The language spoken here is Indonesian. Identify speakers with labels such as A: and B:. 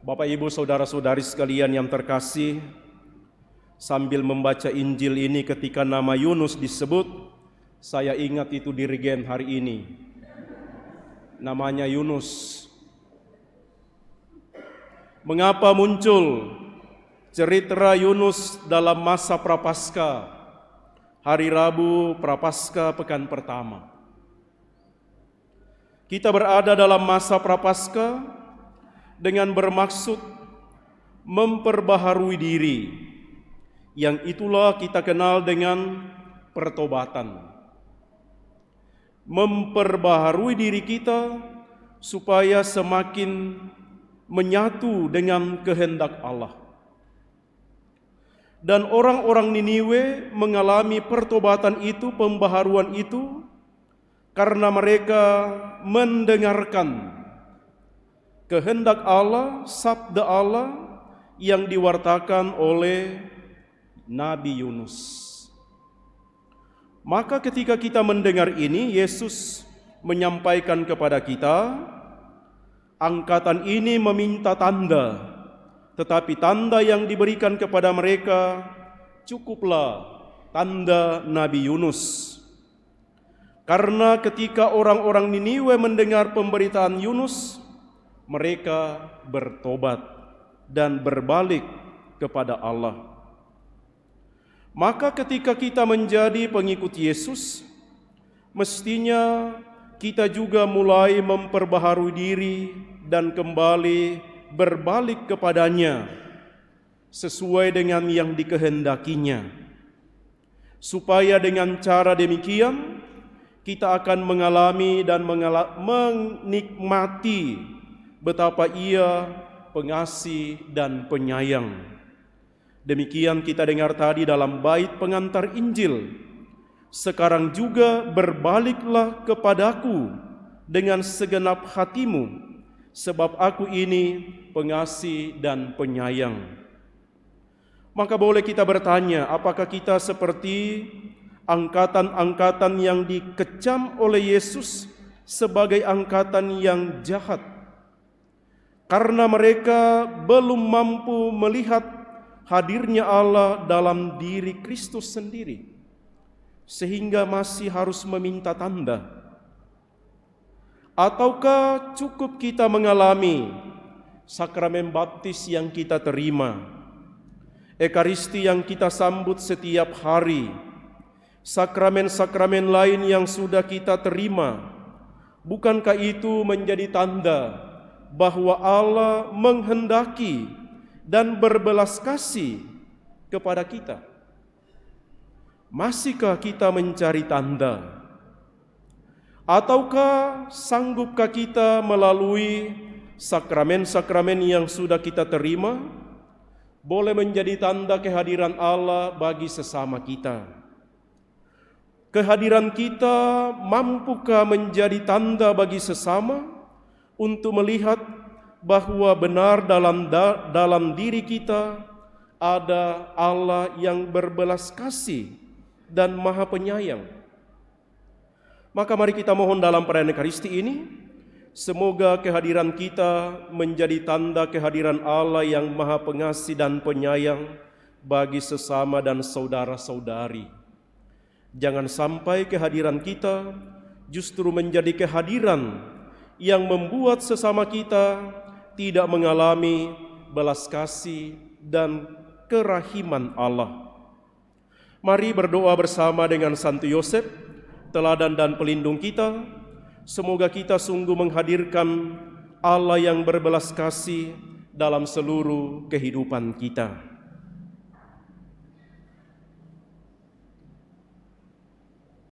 A: Bapak, Ibu, saudara-saudari sekalian yang terkasih, sambil membaca Injil ini ketika nama Yunus disebut, saya ingat itu dirigen hari ini. Namanya Yunus. Mengapa muncul cerita Yunus dalam masa Prapaskah, hari Rabu Prapaskah pekan pertama? Kita berada dalam masa Prapaskah dengan bermaksud memperbaharui diri, yang itulah kita kenal dengan pertobatan. Memperbaharui diri kita supaya semakin menyatu dengan kehendak Allah. Dan orang-orang Niniwe mengalami pertobatan itu, pembaharuan itu, karena mereka mendengarkan kehendak Allah, sabda Allah yang diwartakan oleh Nabi Yunus. Maka ketika kita mendengar ini, Yesus menyampaikan kepada kita, angkatan ini meminta tanda, tetapi tanda yang diberikan kepada mereka cukuplah tanda Nabi Yunus. Karena ketika orang-orang Niniwe mendengar pemberitaan Yunus, mereka bertobat dan berbalik kepada Allah. Maka ketika kita menjadi pengikut Yesus, mestinya kita juga mulai memperbaharui diri dan kembali berbalik kepadanya sesuai dengan yang dikehendakinya. Supaya dengan cara demikian kita akan mengalami dan menikmati betapa Ia pengasih dan penyayang. Demikian kita dengar tadi dalam bait pengantar Injil. Sekarang juga berbaliklah kepadaku dengan segenap hatimu, sebab aku ini pengasih dan penyayang. Maka boleh kita bertanya, apakah kita seperti angkatan-angkatan yang dikecam oleh Yesus sebagai angkatan yang jahat? Karena mereka belum mampu melihat hadirnya Allah dalam diri Kristus sendiri, sehingga masih harus meminta tanda. Ataukah cukup kita mengalami sakramen baptis yang kita terima, Ekaristi yang kita sambut setiap hari, sakramen-sakramen lain yang sudah kita terima? Bukankah itu menjadi tanda bahwa Allah menghendaki dan berbelas kasih kepada kita? Masihkah kita mencari tanda? Ataukah sanggupkah kita melalui sakramen-sakramen yang sudah kita terima boleh menjadi tanda kehadiran Allah bagi sesama kita? Kehadiran kita mampukah menjadi tanda bagi sesama untuk melihat bahwa benar dalam diri kita ada Allah yang berbelas kasih dan Maha Penyayang? Maka mari kita mohon dalam perayaan Ekaristi ini, semoga kehadiran kita menjadi tanda kehadiran Allah yang Maha Pengasih dan Penyayang bagi sesama dan saudara-saudari. Jangan sampai kehadiran kita justru menjadi kehadiran yang membuat sesama kita tidak mengalami belas kasih dan kerahiman Allah. Mari berdoa bersama dengan Santo Yosef, teladan dan pelindung kita. Semoga kita sungguh menghadirkan Allah yang berbelas kasih dalam seluruh kehidupan kita.